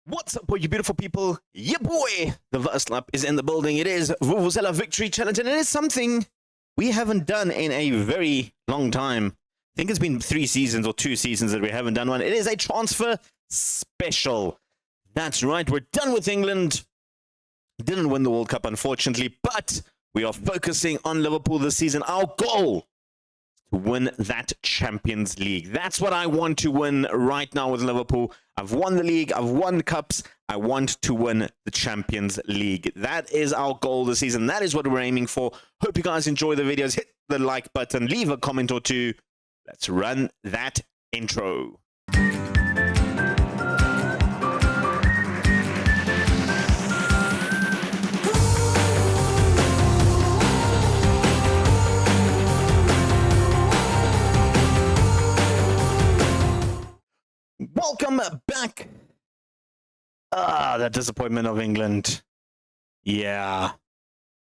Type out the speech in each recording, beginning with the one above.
What's up, you beautiful people? Yeah, boy! The first lap is in the building. It is Vuvuzela Victory Challenge, and it is something we haven't done in a very long time. I think it's been 3 seasons or 2 seasons that we haven't done one. It is a transfer special. That's right, we're done with England. Didn't win the World Cup, unfortunately, but we are focusing on Liverpool this season. Our goal to win that Champions League. That's what I want to win right now with Liverpool. I've won the league, I've won cups, I want to win the Champions League. That is our goal this season. That is what we're aiming for. Hope you guys enjoy the videos. Hit the like button, leave a comment or two. Let's run that intro. Welcome back. The disappointment of England. Yeah.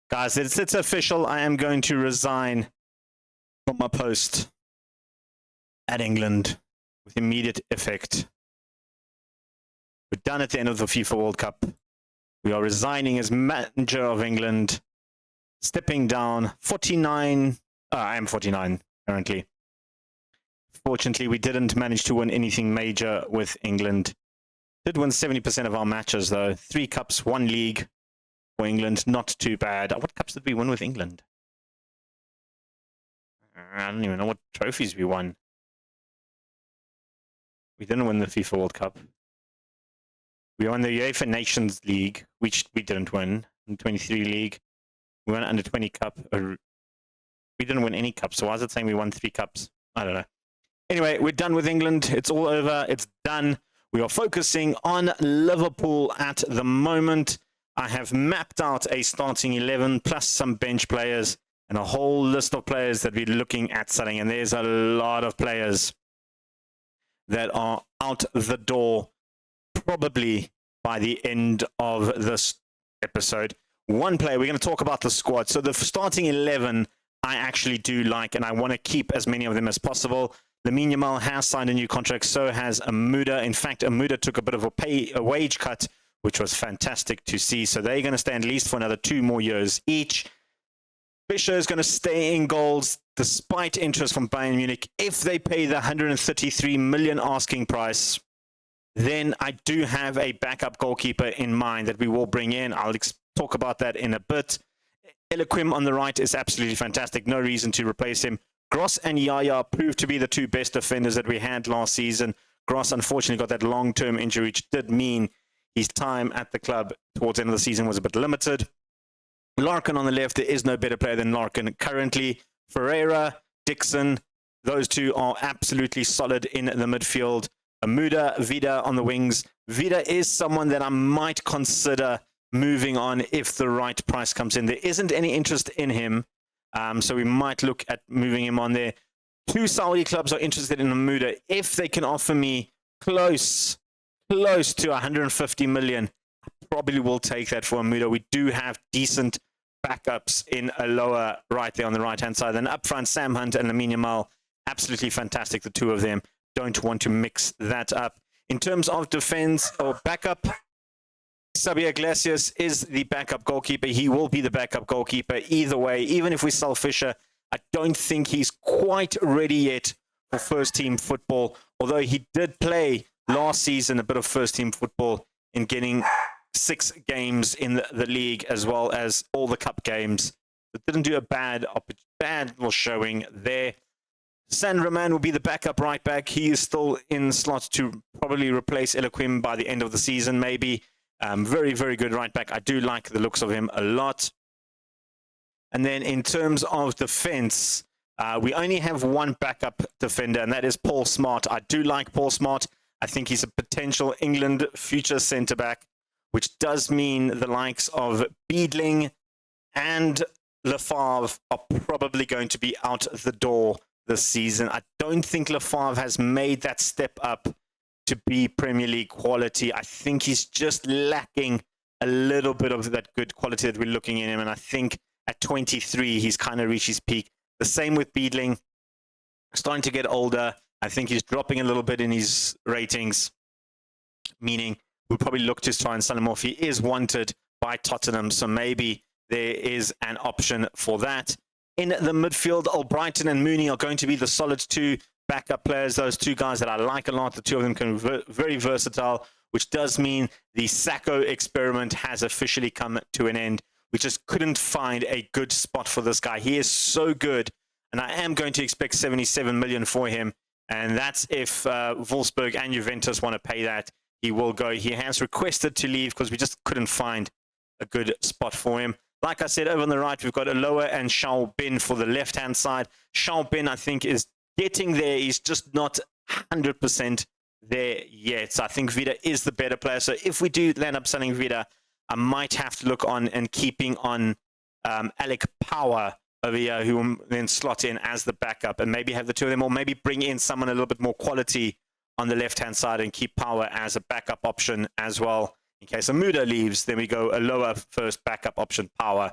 Guys, it's official. I am going to resign from my post at England with immediate effect. We're done at the end of the FIFA World Cup. We are resigning as manager of England. Stepping down. 49. I am 49 currently. Fortunately, we didn't manage to win anything major with England. Did win 70% of our matches, though. 3 cups, 1 league for England. Not too bad. What cups did we win with England? I don't even know what trophies we won. We didn't win the FIFA World Cup. We won the UEFA Nations League, which we didn't win. The 23 League. We won Under 20 Cup. We didn't win any cups, so why is it saying we won 3 cups? I don't know. Anyway, we're done with England. It's all over. It's done. We are focusing on Liverpool at the moment. I have mapped out a starting 11 plus some bench players and a whole list of players that we're looking at selling. And there's a lot of players that are out the door probably by the end of this episode. One player, we're going to talk about the squad. So the starting 11, I actually do like, and I want to keep as many of them as possible. Lamine Yamal has signed a new contract, so has Amuda. In fact, Amuda took a bit of a wage cut, which was fantastic to see. So they're going to stay at least for another 2 more years each. Fischer is going to stay in goals despite interest from Bayern Munich. If they pay the 133 million asking price, then I do have a backup goalkeeper in mind that we will bring in. I'll talk about that in a bit. Eliquim on the right is absolutely fantastic. No reason to replace him. Gross and Yaya proved to be the 2 best defenders that we had last season. Gross unfortunately got that long-term injury, which did mean his time at the club towards the end of the season was a bit limited. Larkin on the left, there is no better player than Larkin currently. Ferreira, Dixon, those 2 are absolutely solid in the midfield. Amuda, Vida on the wings. Vida is someone that I might consider moving on if the right price comes in. There isn't any interest in him. So we might look at moving him on there. 2 Saudi clubs are interested in Amuda. If they can offer me close to 150 million, I probably will take that for Amuda. We do have decent backups in a lower right there on the right-hand side. Then up front, Sam Hunt and Lamine Yamal, absolutely fantastic, the 2 of them. Don't want to mix that up. In terms of defense or backup, Xabi Iglesias is the backup goalkeeper. He will be the backup goalkeeper either way. Even if we sell Fischer, I don't think he's quite ready yet for first-team football, although he did play last season a bit of first-team football in getting 6 games in the league as well as all the cup games. It didn't do a bad showing there. San Roman will be the backup right back. He is still in slot to probably replace Eliquim by the end of the season, maybe. Very, very good right back. I do like the looks of him a lot. And then in terms of defense, we only have 1 backup defender, and that is Paul Smart. I do like Paul Smart. I think he's a potential England future centre-back, which does mean the likes of Beedling and Lefavre are probably going to be out the door this season. I don't think Lefavre has made that step up to be Premier League quality. I think he's just lacking a little bit of that good quality that we're looking in him. And I think at 23, he's kind of reached his peak. The same with Beedling. Starting to get older. I think he's dropping a little bit in his ratings, meaning we'll probably look to try and sell him off. He is wanted by Tottenham, so maybe there is an option for that. In the midfield, Albrighton and Mooney are going to be the solid two backup players. Those two guys that I like a lot. The two of them can be very versatile, which does mean the Sacco experiment has officially come to an end. We just couldn't find a good spot for this guy. He is so good, and I am going to expect 77 million for him. And that's if Wolfsburg and Juventus want to pay that. He will go. He has requested to leave because we just couldn't find a good spot for him. Like I said, over on the right, we've got Aloha and Shao Bin for the left-hand side. Shao Bin, I think, is getting there. He's just not 100% there yet. So I think Vida is the better player. So if we do land up selling Vida, I might have to look on and keeping on Alec Power over here, who will then slot in as the backup and maybe have the two of them, or maybe bring in someone a little bit more quality on the left-hand side and keep Power as a backup option as well. In case Amuda leaves, then we go a lower first backup option, Power.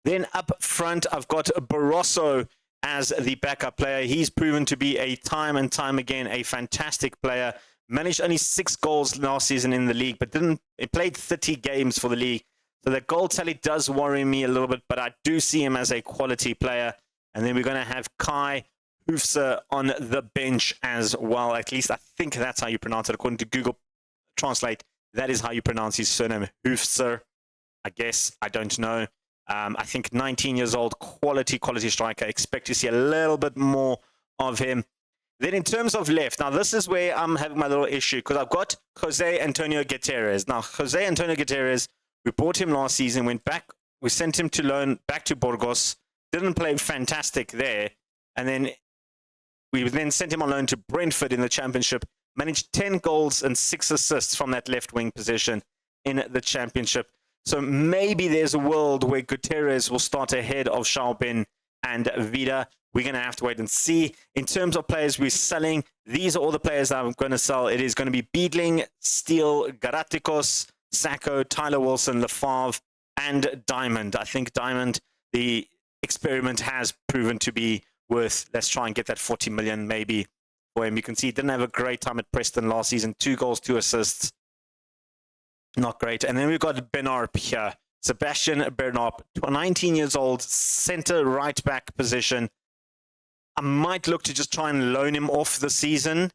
Then up front, I've got Barroso as the backup player. He's proven to be a time and time again a fantastic player. Managed only 6 goals last season in the league, but he played 30 games for the league. So the goal tally does worry me a little bit, but I do see him as a quality player. And then we're going to have Kai Hoofse on the bench as well. At least I think that's how you pronounce it. According to Google Translate, that is how you pronounce his surname, Hoofse. I guess. I don't know. I think 19 years old, quality striker. Expect to see a little bit more of him. Then in terms of left, now this is where I'm having my little issue because I've got Jose Antonio Gutierrez. Now, Jose Antonio Gutierrez, we bought him last season, went back, we sent him to loan back to Burgos, didn't play fantastic there, and then we then sent him on loan to Brentford in the Championship, managed 10 goals and 6 assists from that left wing position in the Championship. So maybe there's a world where Gutierrez will start ahead of Schaubin and Vida. We're going to have to wait and see. In terms of players we're selling, these are all the players that I'm going to sell. It is going to be Beedling, Steele, Garatikos, Sacco, Tyler Wilson, Lefavre, and Diamond. I think Diamond, the experiment has proven to be worth, let's try and get that 40 million maybe for him. You can see he didn't have a great time at Preston last season. 2 goals, 2 assists. Not great. And then we've got Benarp here. Sebastian Benarp, 19 years old, center right back position. I might look to just try and loan him off the season.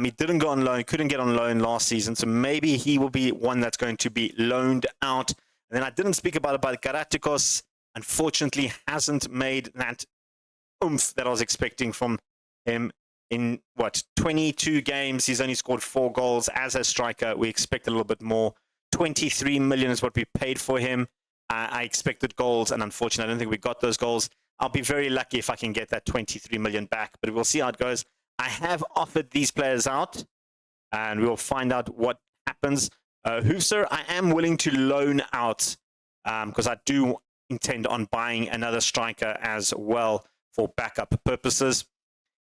He didn't go on loan, couldn't get on loan last season, so maybe he will be one that's going to be loaned out. And then I didn't speak about Garatikos. Unfortunately, hasn't made that oomph that I was expecting from him. In 22 games, he's only scored 4 goals as a striker. We expect a little bit more. 23 million is what we paid for him. I expected goals, and unfortunately, I don't think we got those goals. I'll be very lucky if I can get that 23 million back, but we'll see how it goes. I have offered these players out, and we'll find out what happens. Hoofser, I am willing to loan out because I do intend on buying another striker as well for backup purposes.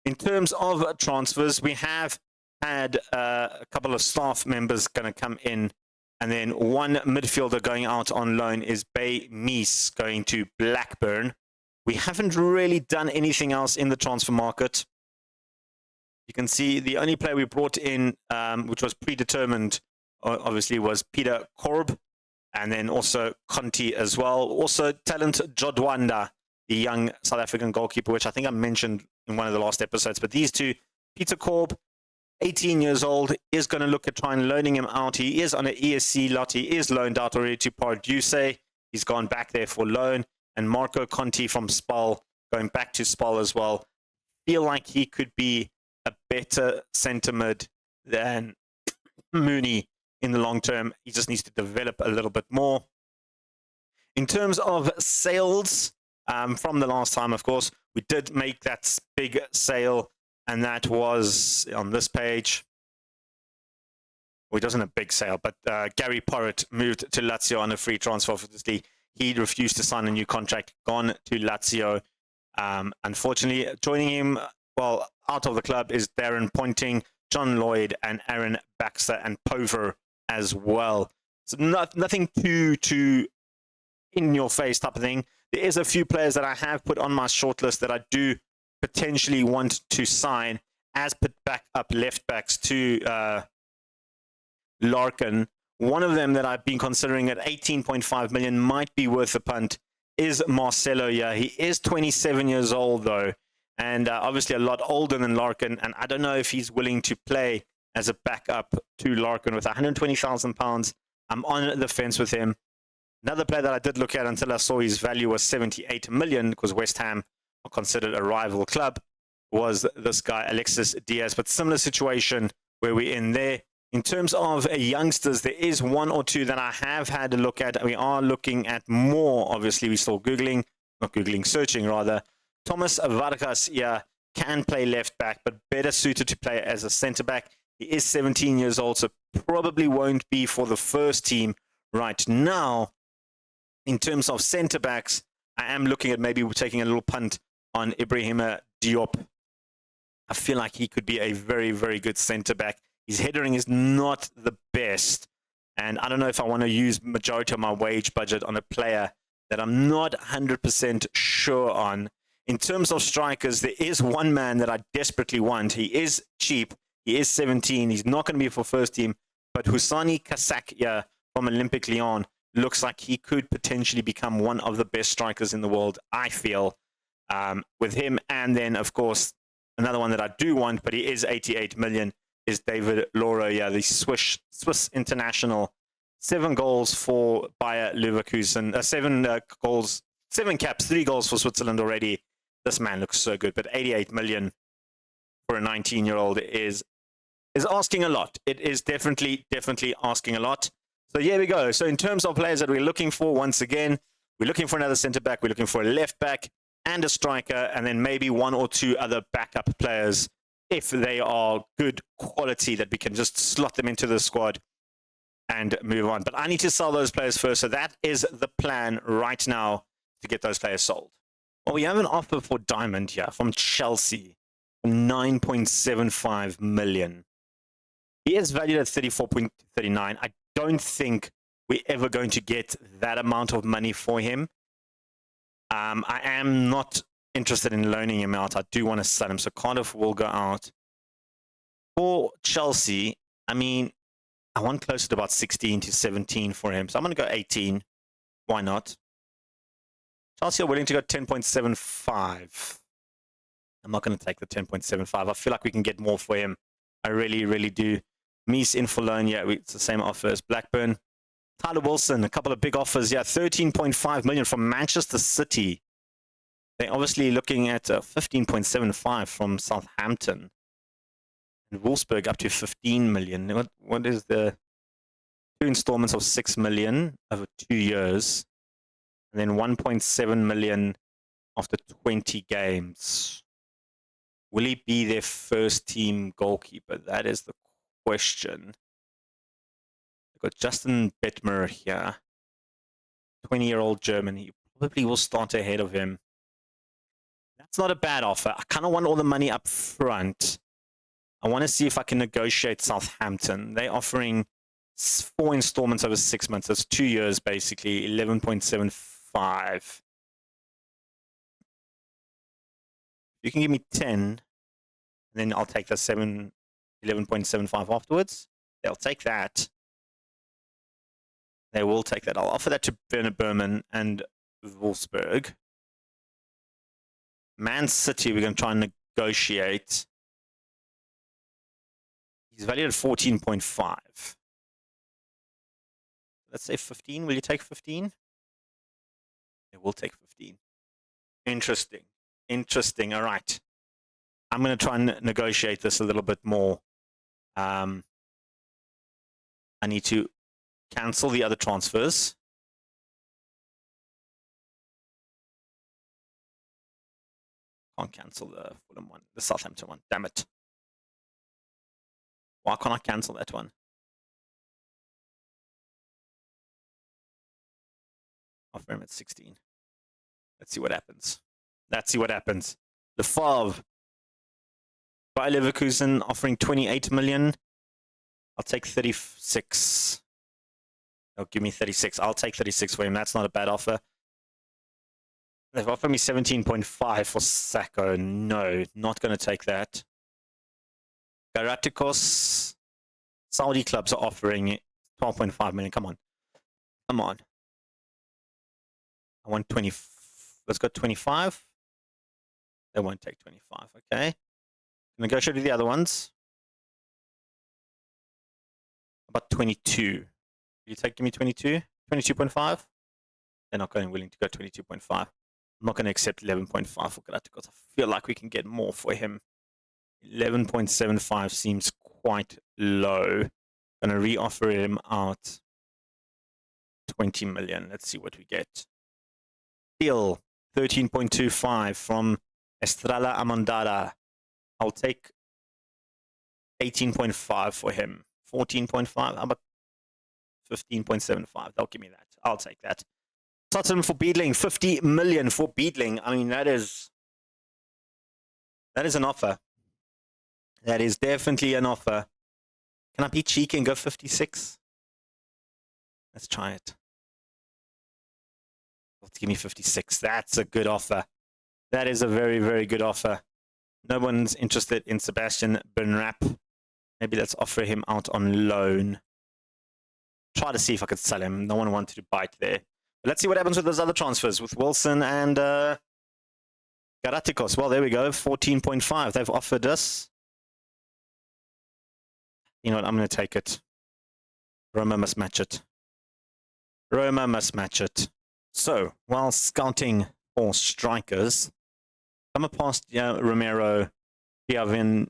In terms of transfers, we have had a couple of staff members going to come in, and then one midfielder going out on loan is Bay Meese going to Blackburn. We haven't really done anything else in the transfer market. You can see the only player we brought in, which was predetermined, obviously, was Peter Korb, and then also Conti as well. Also, Talent Jodwanda, the young South African goalkeeper, which I think I mentioned in one of the last episodes. But these two, Peter Korb, 18 years old, is going to look at trying loaning him out. He is on an ESC lot. He is loaned out already to Parduce. He's gone back there for loan. And Marco Conti from Spal, going back to Spal as well. Feel like he could be a better centre mid than Mooney in the long term. He just needs to develop a little bit more. In terms of sales, from the last time, of course, we did make that big sale, and that was on this page. Well, it wasn't a big sale, but Gary Porritt moved to Lazio on a free transfer. Obviously, he refused to sign a new contract, gone to Lazio. Unfortunately, joining him, well, out of the club is Darren Pointing, John Lloyd, and Aaron Baxter, and Pover as well. So nothing too in-your-face type of thing. There is a few players that I have put on my shortlist that I do potentially want to sign as put back up left backs to Larkin. One of them that I've been considering at 18.5 million might be worth a punt is Marcelo. Yeah, he is 27 years old though, and obviously a lot older than Larkin. And I don't know if he's willing to play as a backup to Larkin with 120,000 pounds. I'm on the fence with him. Another player that I did look at until I saw his value was 78 million because West Ham are considered a rival club, was this guy, Alexis Diaz. But similar situation where we're in there. In terms of youngsters, there is one or two that I have had a look at. We are looking at more. Obviously, we're still searching rather. Thomas Vargas, yeah, can play left back, but better suited to play as a centre back. He is 17 years old, so probably won't be for the first team right now. In terms of centre backs, I am looking at maybe taking a little punt on Ibrahima Diop. I feel like he could be a very, very good centre back. His headering is not the best, and I don't know if I want to use majority of my wage budget on a player that I'm not 100% sure on. In terms of strikers, there is one man that I desperately want. He is cheap. He is 17. He's not going to be for first team, but Houssani Kasakia from Olympique Lyon looks like he could potentially become one of the best strikers in the world, I feel, with him. And then, of course, another one that I do want, but he is 88 million, is David Loro, yeah, the Swiss international. 7 goals for Bayer Leverkusen. 7 caps, 3 goals for Switzerland already. This man looks so good, but 88 million for a 19-year-old is asking a lot. It is definitely asking a lot. So here we go. So in terms of players that we're looking for, once again, we're looking for another centre-back, we're looking for a left-back and a striker, and then maybe 1 or 2 other backup players if they are good quality that we can just slot them into the squad and move on. But I need to sell those players first, so that is the plan right now to get those players sold. Well, we have an offer for Diamond here from Chelsea for 9.75 million. He is valued at 34.39. I don't think we're ever going to get that amount of money for him. I am not interested in loaning him out. I do want to sell him, so Cardiff will go out. For Chelsea, I mean, I want closer to about 16 to 17 for him, so I'm going to go 18. Why not? Chelsea are willing to go 10.75. I'm not going to take the 10.75. I feel like we can get more for him. I really, really do. Mies in for loan, yeah, it's the same offer as Blackburn. Tyler Wilson, a couple of big offers, yeah, 13.5 million from Manchester City. They're obviously looking at 15.75 from Southampton. And Wolfsburg up to 15 million. What is the 2 installments of 6 million over 2 years? And then 1.7 million after 20 games. Will he be their first team goalkeeper? That is the question. We've got Justin Bettmer here. 20-year-old German. He probably will start ahead of him. That's not a bad offer. I kind of want all the money up front. I want to see if I can negotiate Southampton. They're offering 4 installments over 6 months. That's 2 years, basically. 11.75. You can give me 10, and then I'll take the 11.75 afterwards. They'll take that. They will take that. I'll offer that to Werner Berman and Wolfsburg. Man City, we're going to try and negotiate. He's valued at 14.5. Let's say 15. Will you take 15? They will take 15. Interesting. Interesting. All right. I'm going to try and negotiate this a little bit more. I need to cancel the other transfers. Can't cancel the Fulham one, the Southampton one. Damn it. Why can't I cancel that one? Offer him at 16. Let's see what happens. Let's see what happens. The Favre. Bayer Leverkusen offering 28 million. I'll take 36. Oh, give me 36. I'll take 36 for him. That's not a bad offer. They've offered me 17.5 for Sacco. No, not going to take that. Garatikos, Saudi clubs are offering 12.5 million. Come on. Come on. I want 20. Let's go 25. They won't take 25. Okay. Negotiate with the other ones. About 22. Will you give me 22? 22.5? They're not going willing to go 22.5. I'm not going to accept 11.5 for Galacticos. I feel like we can get more for him. 11.75 seems quite low. Going to re-offer him out 20 million. Let's see what we get. Deal 13.25 from Estrella Amandara. I'll take 18.5 for him. 14.5. How about 15.75? They'll give me that. I'll take that. Tottenham for Beedling. 50 million for Beedling. I mean, that is an offer. That is definitely an offer. Can I be cheeky and go 56? Let's try it. Let's give me 56. That's a good offer. That is a very, very good offer. No one's interested in Sebastian Bernrap. Maybe let's offer him out on loan. Try to see if I could sell him. No one wanted to bite there. But let's see what happens with those other transfers with Wilson and Garatikos. Well, there we go. 14.5. They've offered us. You know what? I'm going to take it. Roma must match it. Roma must match it. So, while scouting for strikers, come past Romero Giavinato,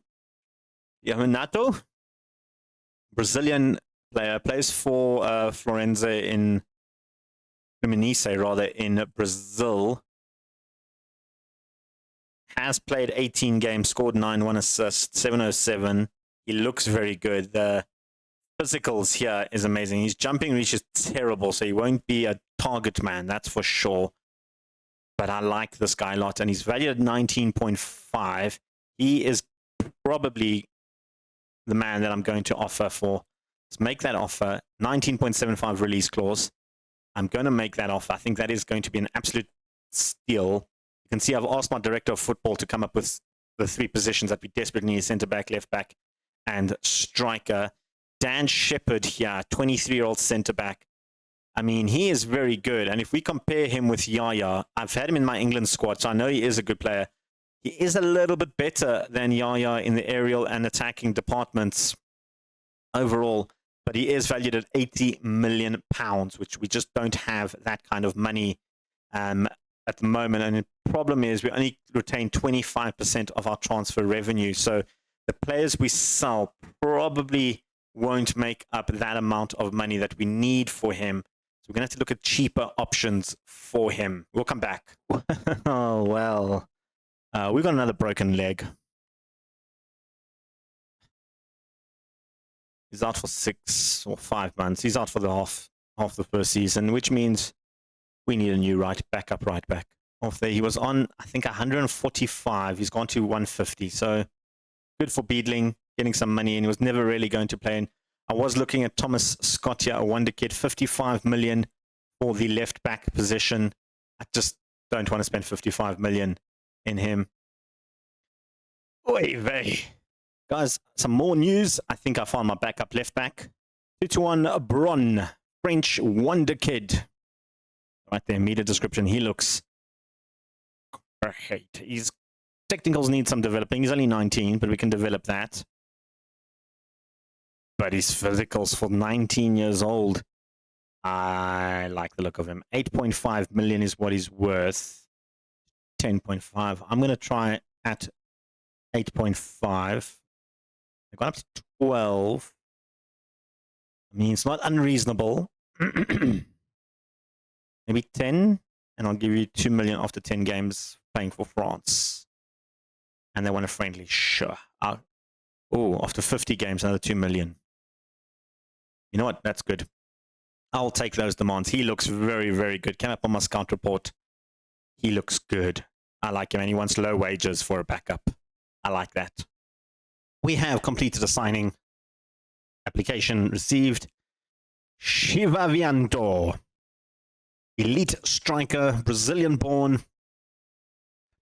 Brazilian player, plays for Fluminense in Brazil. Has played 18 games, scored 9, 1 assist, 707. He looks very good. The physicals here is amazing. His jumping reach is terrible, so he won't be a target man, that's for sure. But I like this guy a lot, and he's valued at 19.5. He is probably the man that I'm going to offer for. Let's make that offer. 19.75 release clause. I'm going to make that offer. I think that is going to be an absolute steal. You can see I've asked my director of football to come up with the 3 positions that we desperately need: centre back, left back, and striker. Dan Shepherd here, 23-year-old centre back. I mean, he is very good. And if we compare him with Yaya, I've had him in my England squad, so I know he is a good player. He is a little bit better than Yaya in the aerial and attacking departments overall, but he is valued at £80 million, which we just don't have that kind of money at the moment. And the problem is we only retain 25% of our transfer revenue. So the players we sell probably won't make up that amount of money that we need for him. So we're going to have to look at cheaper options for him. We'll come back. Oh, well. We've got another broken leg. He's out for 6 or 5 months. He's out for the half the first season, which means we need a new backup right back. Off there, he was on, I think, 145. He's gone to 150. So good for Beedling, getting some money, and he was never really going to play in. I was looking at Thomas Scott here, a wonder kid, 55 million for the left back position. I just don't want to spend 55 million in him. Oy vey. Guys, some more news. I think I found my backup left back. 2-1 Bron, French wonder kid. Right there, media description. He looks great. His technicals need some developing. He's only 19, but we can develop that. But his physicals for 19 years old, I like the look of him. 8.5 million is what he's worth. 10.5. I'm going to try at 8.5. I've gone up to 12. I mean, it's not unreasonable. Maybe 10, and I'll give you 2 million after 10 games playing for France. And they want a friendly, sure. After 50 games, another 2 million. You know what? That's good. I'll take those demands. He looks very, very good. Came up on my scout report. He looks good. I like him, and he wants low wages for a backup. I like that. We have completed a signing. Application received. Shiva Vianto. Elite striker, Brazilian born.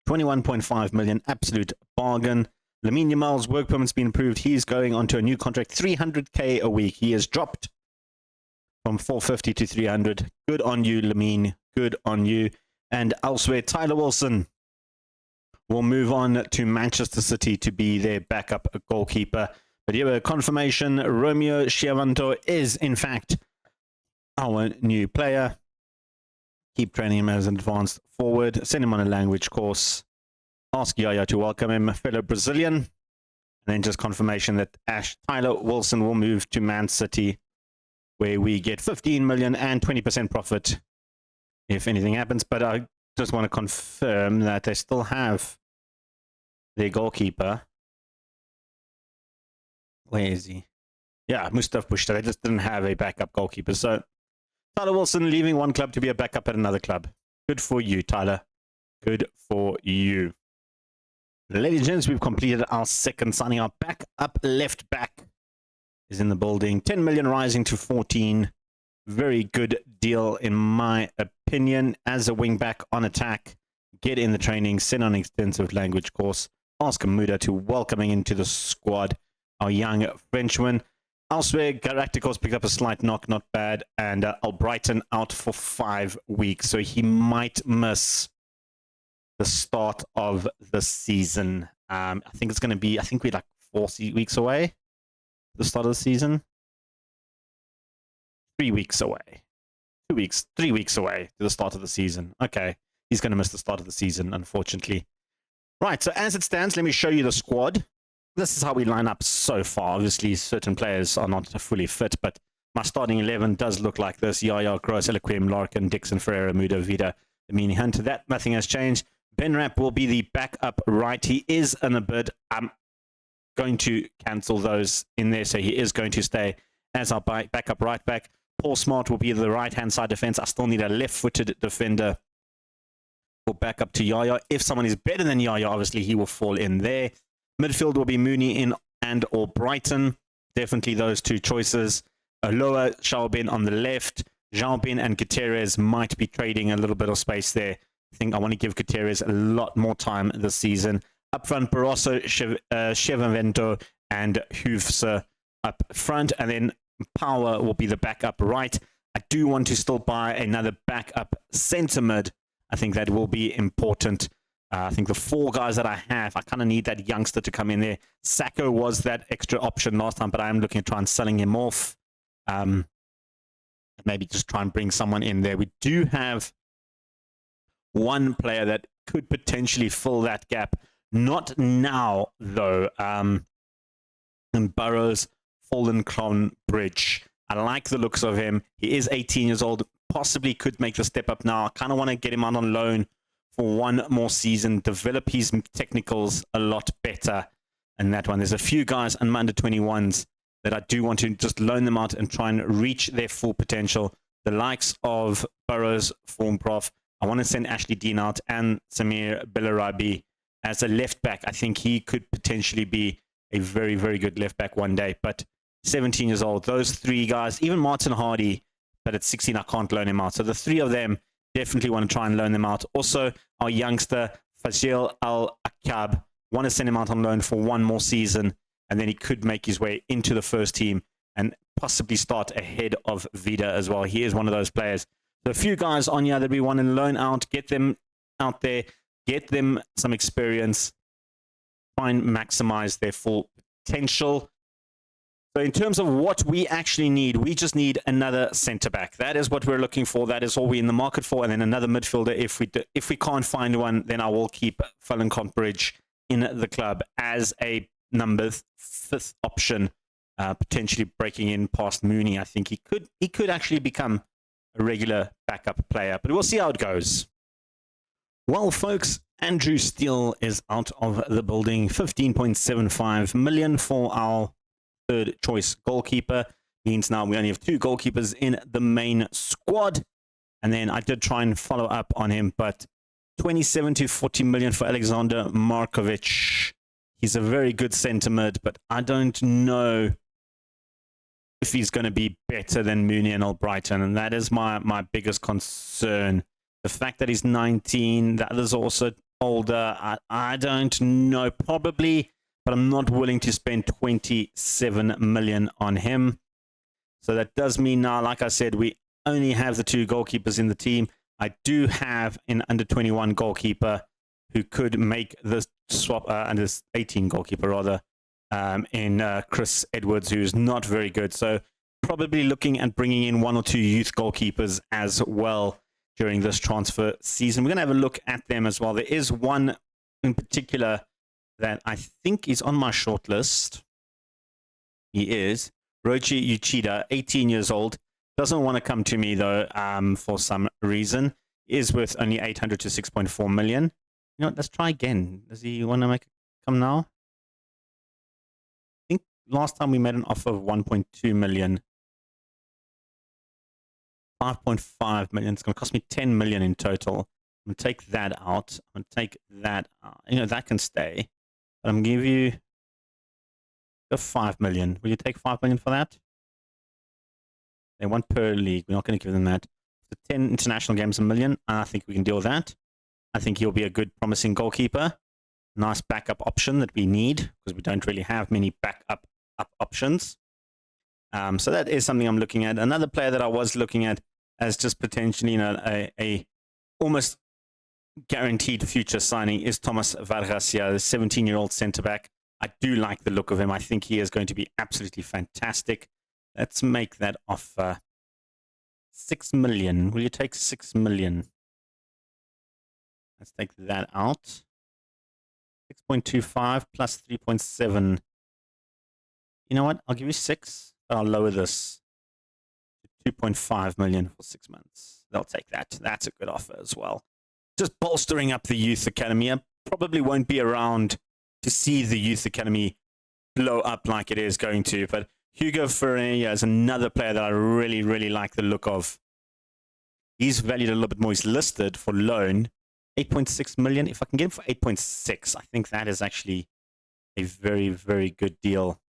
21.5 million. Absolute bargain. Lamine Yamal's work permit's been approved. He's going on to a new contract, 300k a week. He has dropped from 450 to 300. Good on you, Lamine. Good on you. And elsewhere, Tyler Wilson will move on to Manchester City to be their backup goalkeeper. But here, a confirmation, Romeo Schiavonto is, in fact, our new player. Keep training him as an advanced forward. Send him on a language course. Ask Yaya to welcome him, a fellow Brazilian. And then just confirmation that Tyler Wilson will move to Man City, where we get 15 million and 20% profit if anything happens. But I just want to confirm that they still have their goalkeeper. Where is he? Yeah, Mustafa Bushta. They just didn't have a backup goalkeeper. So Tyler Wilson leaving one club to be a backup at another club. Good for you, Tyler. Good for you. Ladies and gents, we've completed our second signing. Our backup left back is in the building. 10 million rising to 14. Very good deal, in my opinion. As a wing back on attack, get in the training, send on an extensive language course. Ask Muda to welcoming into the squad our young Frenchman. Elsewhere, Galacticos picked up a slight knock, not bad. And Albrighton out for 5 weeks. So he might miss the start of the season. I think it's going to be, I think we're like 4 weeks away. The start of the season. 3 weeks away. 2 weeks, 3 weeks away to the start of the season. Okay. He's going to miss the start of the season, unfortunately. Right. So as it stands, let me show you the squad. This is how we line up so far. Obviously, certain players are not fully fit, but my starting 11 does look like this. Yaya, Gross, Eloquim, Larkin, Dixon, Ferreira, Muda, Vida, Amini Hunt. That nothing has changed. Ben Rapp will be the backup right. He is in a bid. I'm going to cancel those in there, so he is going to stay as our backup right back. Paul Smart will be the right-hand side defense. I still need a left-footed defender for backup to Yaya. If someone is better than Yaya, obviously he will fall in there. Midfield will be Mooney in and or Brighton. Definitely those two choices. Aloha, Xiaobin on the left. Xiaobin and Gutierrez might be trading a little bit of space there. I think I want to give Gutierrez a lot more time this season. Up front, Barroso, Chevavento, and Hoofse up front. And then Power will be the backup right. I do want to still buy another backup centre mid. I think that will be important. I think the 4 guys that I have, I kind of need that youngster to come in there. Sacco was that extra option last time, but I am looking at trying selling him off. Maybe just try and bring someone in there. We do have one player that could potentially fill that gap. Not now, though. And Burrows, Fallen Crown Bridge. I like the looks of him. He is 18 years old. Possibly could make the step up now. I kind of want to get him out on loan for one more season. Develop his technicals a lot better. And that one. There's a few guys on under 21s that I do want to just loan them out and try and reach their full potential. The likes of Burrows, Formprof. I want to send Ashley Dean out and Samir Bellarabi as a left back. I think he could potentially be a very, very good left back one day. But 17 years old, those 3 guys, even Martin Hardy, but at 16, I can't loan him out. So the 3 of them, definitely want to try and loan them out. Also, our youngster, Fazil Al-Akab, want to send him out on loan for one more season, and then he could make his way into the first team and possibly start ahead of Vida as well. He is one of those players. So a few guys on here that we want to loan out, get them out there, get them some experience, try and maximize their full potential. So in terms of what we actually need, we just need another centre-back. That is what we're looking for. That is all we're in the market for. And then another midfielder. If we can't find one, then I will keep Fallenkont Bridge in the club as a number 5th option, potentially breaking in past Mooney. I think he could actually become a regular backup player. But we'll see how it goes. Well, folks, Andrew Steele is out of the building. 15.75 million for our 3rd choice goalkeeper. Means now we only have 2 goalkeepers in the main squad. And then I did try and follow up on him, but 27 to 40 million for Alexander Markovic. He's a very good centre mid, but I don't know if he's going to be better than Mooney and Albrighton. And that is my biggest concern. The fact that he's 19, the others also older, I don't know. Probably but I'm not willing to spend 27 million on him. So that does mean now, like I said, we only have the 2 goalkeepers in the team. I do have an under 21 goalkeeper who could make the swap, under 18 goalkeeper rather, in Chris Edwards, who's not very good. So probably looking at bringing in 1 or 2 youth goalkeepers as well during this transfer season. We're going to have a look at them as well. There is one in particular that I think is on my shortlist. He is Rochi Uchida, 18 years old. Doesn't want to come to me, though, for some reason. Is worth only 800 to 6.4 million. You know what, let's try again. Does he want to make it come now? I think last time we made an offer of 1.2 million. 5.5 million. It's going to cost me 10 million in total. I'm going to take that out. I'm going to take that out. You know, that can stay. But I'm going to give you 5 million. Will you take 5 million for that? They want per league. We're not going to give them that. The 10 international games, $1 million. I think we can deal with that. I think he'll be a good, promising goalkeeper. Nice backup option that we need because we don't really have many backup options. So that is something I'm looking at. Another player that I was looking at as just potentially, you know, a almost guaranteed future signing is Thomas Vargas, the 17-year-old centre-back. I do like the look of him. I think he is going to be absolutely fantastic. Let's make that offer 6 million. Will you take 6 million? Let's take that out. 6.25 plus 3.7. You know what? I'll give you 6, but I'll lower this to 2.5 million for 6 months. They'll take that. That's a good offer as well. Just bolstering up the youth academy. I probably won't be around to see the youth academy blow up like it is going to, but Hugo Ferreira is another player that I really, really like the look of. He's valued a little bit more. He's listed for loan, 8.6 million. If I can get him for 8.6, I think that is actually a very, very good deal.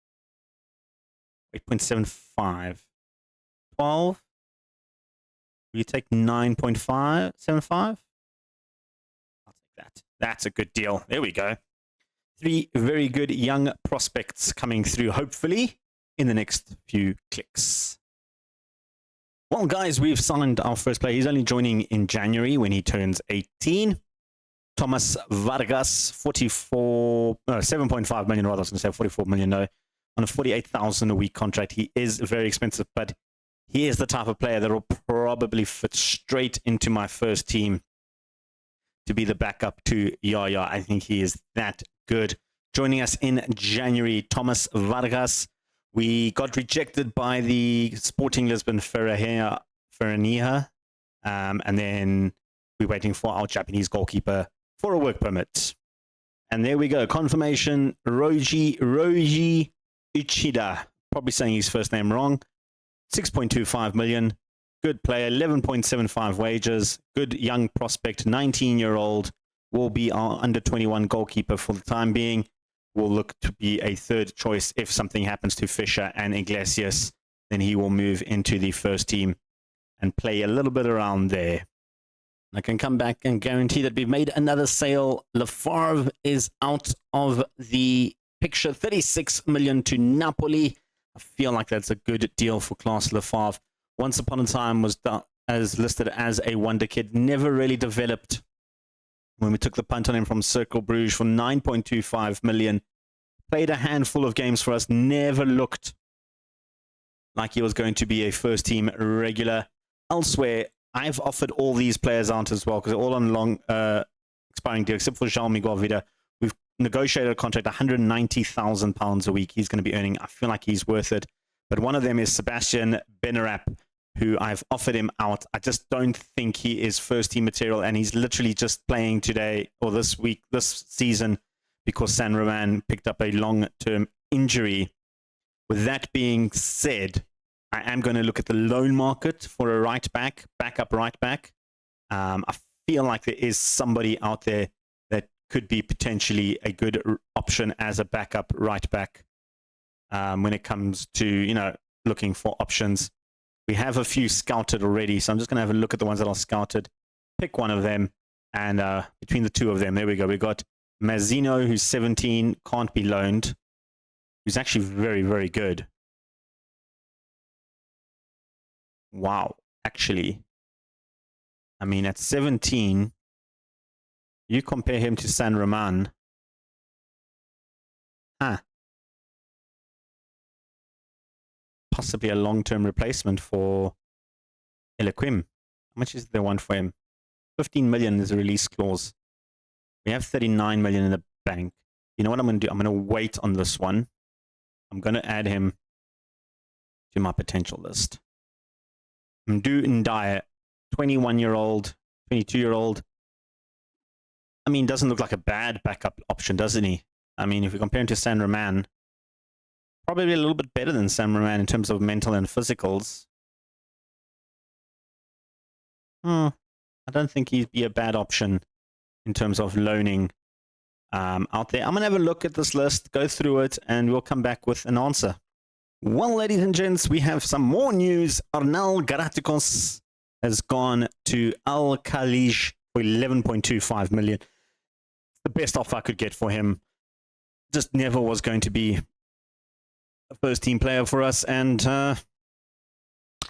8.75. 12. Will you take 9.75? I'll take that. That's a good deal. There we go. 3 very good young prospects coming through, hopefully, in the next few clicks. Well, guys, we've signed our first player. He's only joining in January when he turns 18. Thomas Vargas, 7.5 million, rather. I was going to say 44 million, no. On a 48,000 a week contract. He is very expensive, but he is the type of player that will probably fit straight into my first team to be the backup to Yaya. I think he is that good. Joining us in January, Thomas Vargas. We got rejected by the Sporting Lisbon Ferreira, and then we're waiting for our Japanese goalkeeper for a work permit. And there we go. Confirmation, Roji Uchida. Probably saying his first name wrong. 6.25 million. Good player, 11.75 wages. Good young prospect, 19-year-old. Will be our under 21 goalkeeper for the time being. Will look to be a third choice if something happens to Fischer and Iglesias. Then he will move into the first team and play a little bit around there. I can come back and guarantee that we've made another sale. Lefebvre is out of the picture. 36 million to Napoli. I feel like that's a good deal for Klaas Lefebvre. Once upon a time was as listed as a wonder kid. Never really developed when we took the punt on him from Cercle Bruges for 9.25 million. Played a handful of games for us. Never looked like he was going to be a first-team regular. Elsewhere, I've offered all these players out as well because they're all on long expiring deal, except for Jean Miguel Vida. We've negotiated a contract, £190,000 a week he's going to be earning. I feel like he's worth it. But one of them is Sebastian Benarap, who I've offered him out. I just don't think he is first-team material, and he's literally just playing today or this week, this season, because San Roman picked up a long-term injury. With that being said, I am going to look at the loan market for a right-back, backup right-back. I feel like there is somebody out there that could be potentially a good option as a backup right-back when it comes to, you know, looking for options. We have a few scouted already, so I'm just going to have a look at the ones that are scouted, pick one of them, and between the two of them, there we go. We've got Mazzino, who's 17, can't be loaned. Who's actually very, very good. Wow, actually. I mean, at 17, you compare him to San Roman. Possibly a long-term replacement for Elequim. How much is there one for him? 15 million is a release clause. We have 39 million in the bank. You know what I'm going to do? I'm going to wait on this one. I'm going to add him to my potential list. Mdu Ndaya, 21-year-old, 22-year-old. I mean, doesn't look like a bad backup option, doesn't he? I mean, if we compare him to San Roman, probably a little bit better than San Roman in terms of mental and physicals. I don't think he'd be a bad option in terms of loaning out there. I'm going to have a look at this list, go through it, and we'll come back with an answer. Well, ladies and gents, we have some more news. Arnal Garatikos has gone to Al Khalij for 11.25 million. The best offer I could get for him. Just never was going to be a first-team player for us, and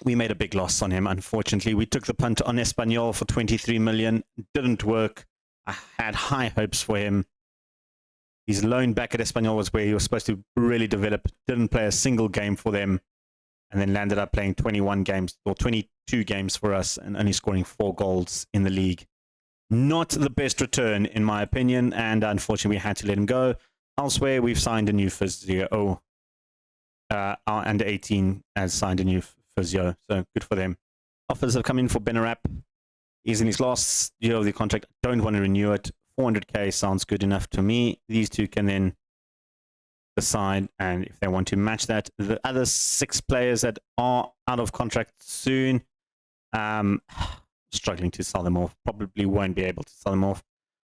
we made a big loss on him, unfortunately. We took the punt on Espanyol for 23 million. Didn't work. I had high hopes for him. His loan back at Espanyol was where he was supposed to really develop. Didn't play a single game for them, and then landed up playing 21 games or 22 games for us and only scoring 4 goals in the league. Not the best return, in my opinion, and unfortunately we had to let him go. Elsewhere, we've signed a new physio. Our under 18 has signed a new physio, so good for them. Offers have come in for Benarap. He's in his last year of the contract. Don't want to renew it. 400k sounds good enough to me. These two can then decide, and if they want to match that. The other 6 players that are out of contract soon, struggling to sell them off. Probably won't be able to sell them off.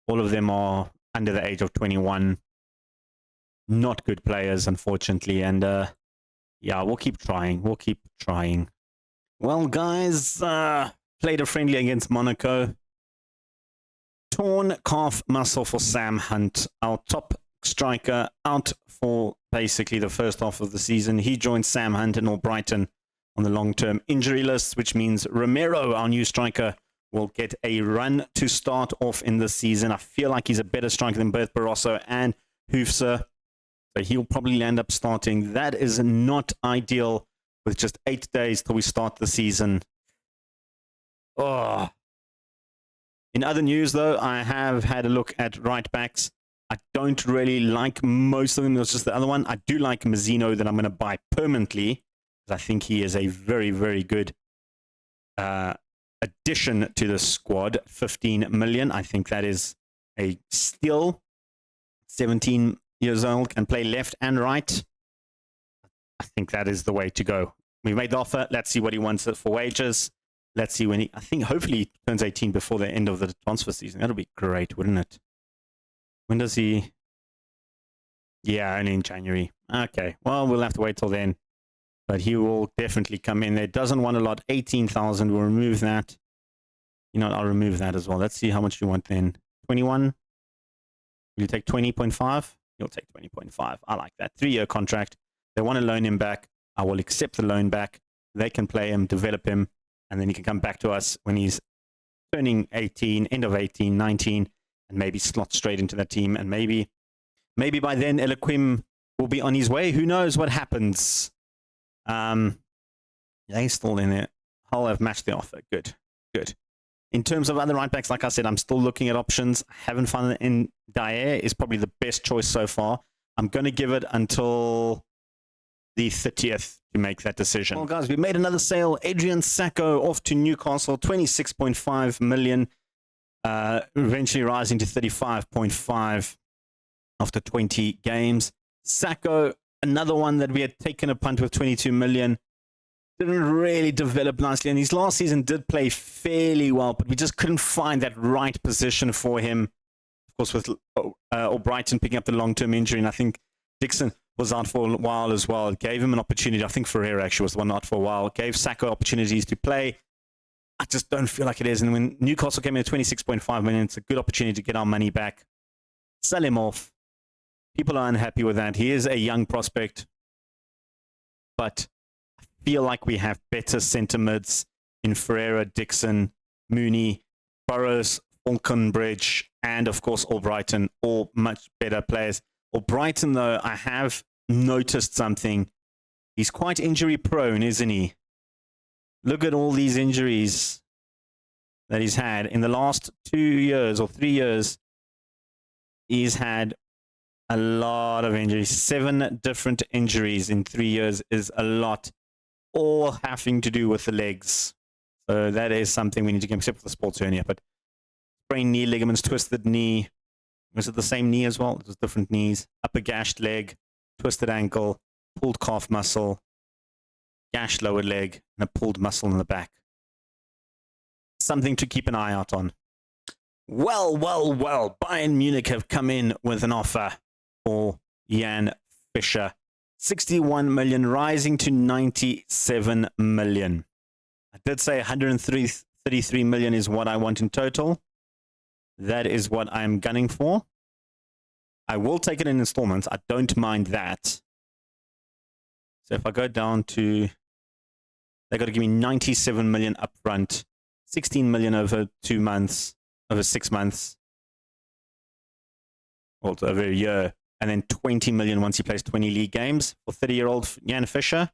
All of them are under the age of 21. Not good players, unfortunately, and yeah, we'll keep trying. We'll keep trying. Well, guys, played a friendly against Monaco. Torn calf muscle for Sam Hunt, our top striker, out for basically the first half of the season. He joined Sam Hunt and Albrighton on the long-term injury list, which means Romero, our new striker, will get a run to start off in this season. I feel like he's a better striker than both Barroso and Hoofser. So he'll probably end up starting. That is not ideal with just 8 days till we start the season. Oh. In other news, though, I have had a look at right backs. I don't really like most of them. There's just the other one. I do like Mazzino that I'm going to buy permanently, because I think he is a very, very good addition to the squad. 15 million. I think that is a steal. 17 years old, can play left and right. I think that is the way to go. We made the offer. Let's see what he wants for wages. Let's see when he, I think hopefully he turns 18 before the end of the transfer season. That'll be great, wouldn't it? When does he? Yeah, only in January. Okay, well, we'll have to wait till then. But he will definitely come in there. Doesn't want a lot. 18,000. We'll remove that. You know, I'll remove that as well. Let's see how much you want then. 21? Will you take 20.5? You'll take 20.5. I like that. 3-year contract. They want to loan him back. I will accept the loan back. They can play him, develop him, and then he can come back to us when he's turning 18, end of 18, 19, and maybe slot straight into that team. And maybe by then Elequim will be on his way. Who knows what happens? He's still in there. I'll have matched the offer. Good. In terms of other right backs, like I said, I'm still looking at options. I haven't found it in Dyer is probably the best choice so far. I'm going to give it until the 30th to make that decision. Well, guys, we made another sale. Adrian Sacco off to Newcastle, 26.5 million, eventually rising to 35.5 after 20 games. Sacco, another one that we had taken a punt with 22 million. Didn't really develop nicely, and his last season did play fairly well, but we just couldn't find that right position for him. Of course, with Albrighton picking up the long-term injury, and I think Dixon was out for a while as well. It gave him an opportunity. I think Ferreira actually was the one out for a while. It gave Sacco opportunities to play. I just don't feel like it is. And when Newcastle came in at 26.5 million, it's a good opportunity to get our money back. Sell him off. People are unhappy with that. He is a young prospect, but I feel like we have better centre mids in Ferreira, Dixon, Mooney, Burrows, Falconbridge, and of course Albrighton, all much better players. Albrighton, though, I have noticed something. He's quite injury prone, isn't he? Look at all these injuries that he's had in the last 2 years or 3 years. He's had a lot of injuries. 7 different injuries in 3 years is a lot, all having to do with the legs. So that is something we need to get, except for the sports hernia. But sprained knee ligaments, twisted knee. Was it the same knee as well? It was different knees. Upper gashed leg, twisted ankle, pulled calf muscle, gashed lower leg, and a pulled muscle in the back. Something to keep an eye out on. Well, Bayern Munich have come in with an offer for Jan Fischer. 61 million, rising to 97 million. I did say 133 million is what I want in total. That is what I'm gunning for. I will take it in installments. I don't mind that. So if I go down to, they got to give me 97 million upfront, 16 million over 2 months, over 6 months, well, over a year, and then 20 million once he plays 20 league games for 30-year-old Jan Fischer.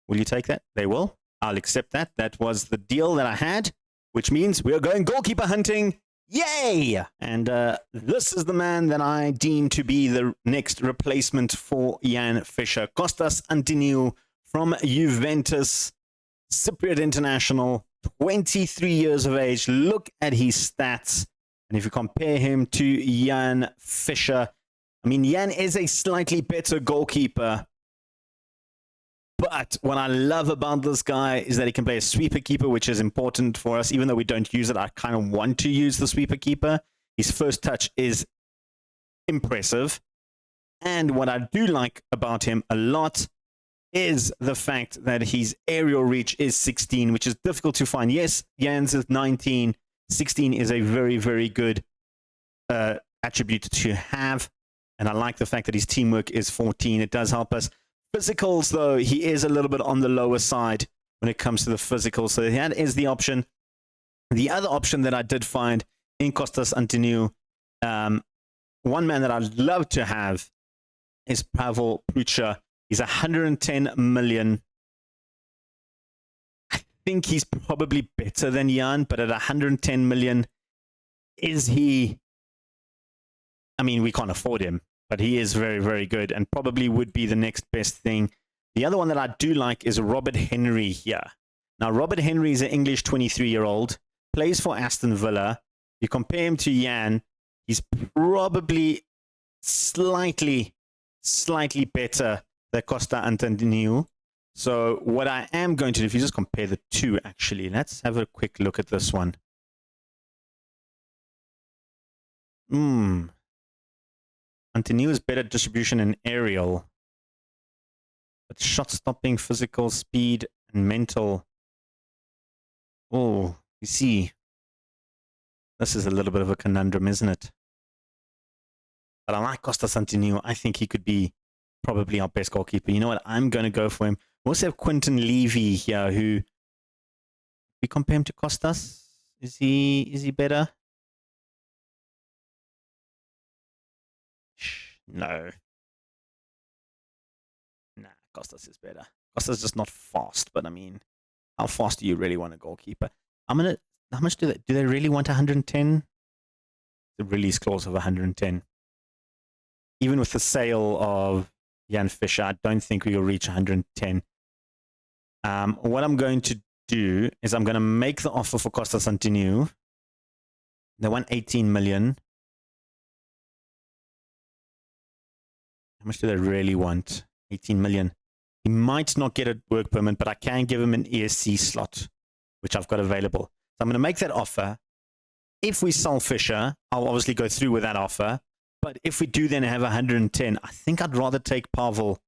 Will you take that? They will. I'll accept that. That was the deal that I had, which means we are going goalkeeper hunting. Yay! And this is the man that I deem to be the next replacement for Jan Fischer. Kostas Antoniou from Juventus, Cypriot international, 23 years of age. Look at his stats. And if you compare him to Jan Fischer, I mean, Jan is a slightly better goalkeeper. But what I love about this guy is that he can play a sweeper keeper, which is important for us. Even though we don't use it, I kind of want to use the sweeper keeper. His first touch is impressive. And what I do like about him a lot is the fact that his aerial reach is 16, which is difficult to find. Yes, Jan's is 19. 16 is a very, very good attribute to have. And I like the fact that his teamwork is 14. It does help us. Physicals, though, he is a little bit on the lower side when it comes to the physicals. So that is the option. The other option that I did find in Kostas Antoniou, one man that I'd love to have is Pavel Prucha. He's 110 million. I think he's probably better than Jan, but at 110 million, is he? I mean, we can't afford him. But he is very, very good and probably would be the next best thing. The other one that I do like is Robert Henry here. Now, Robert Henry is an English 23-year-old, plays for Aston Villa. You compare him to Jan, he's probably slightly better than Costa Antoniou. So what I am going to do, if you just compare the two, actually, let's have a quick look at this one. Antoniou is better distribution and aerial. But shot stopping, physical, speed, and mental. Oh, you see. This is a little bit of a conundrum, isn't it? But I like Kostas Antoniou. I think he could be probably our best goalkeeper. You know what? I'm going to go for him. We also have Quinton Levy here, who, if we compare him to Kostas, is he better? No. Nah, Kostas is better. Kostas is just not fast, but I mean, how fast do you really want a goalkeeper? How much do they really want 110? The release clause of 110. Even with the sale of Jan Fischer, I don't think we will reach 110. What I'm going to do is I'm going to make the offer for Kostas Antoniou. They want 18 million. How much do they really want? 18 million. He might not get a work permit, but I can give him an ESC slot, which I've got available. So I'm going to make that offer. If we sell Fischer, I'll obviously go through with that offer. But if we do then have 110, I think I'd rather take Pavel.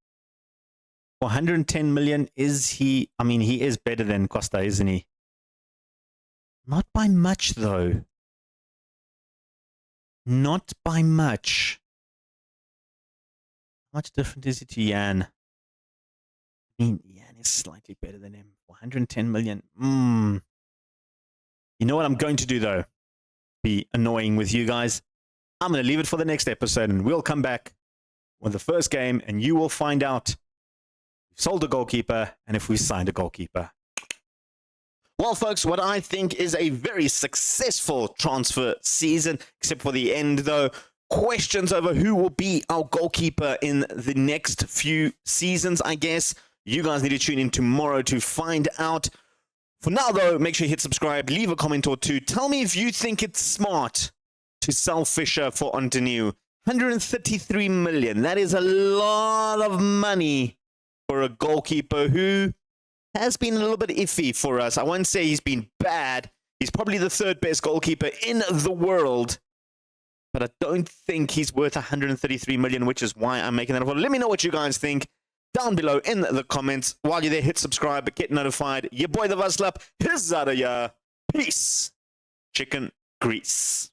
For 110 million, is he? I mean, he is better than Costa, isn't he? Not by much, though. Not by much. How much different is it to Jan? I mean, Jan is slightly better than him. 110 million. You know what I'm going to do, though? Be annoying with you guys. I'm going to leave it for the next episode, and we'll come back with the first game, and you will find out if we sold a goalkeeper and if we signed a goalkeeper. Well, folks, what I think is a very successful transfer season, except for the end, though. Questions over who will be our goalkeeper in the next few seasons, I guess. You guys need to tune in tomorrow to find out. For now, though, make sure you hit subscribe, leave a comment or two. Tell me if you think it's smart to sell Fisher for Ontenu. 133 million. That is a lot of money for a goalkeeper who has been a little bit iffy for us. I won't say he's been bad. He's probably the third best goalkeeper in the world. But I don't think he's worth 133 million, which is why I'm making that offer. Let me know what you guys think down below in the comments. While you're there, hit subscribe, get notified. Your boy, the Vaslap, is out of here. Peace. Chicken grease.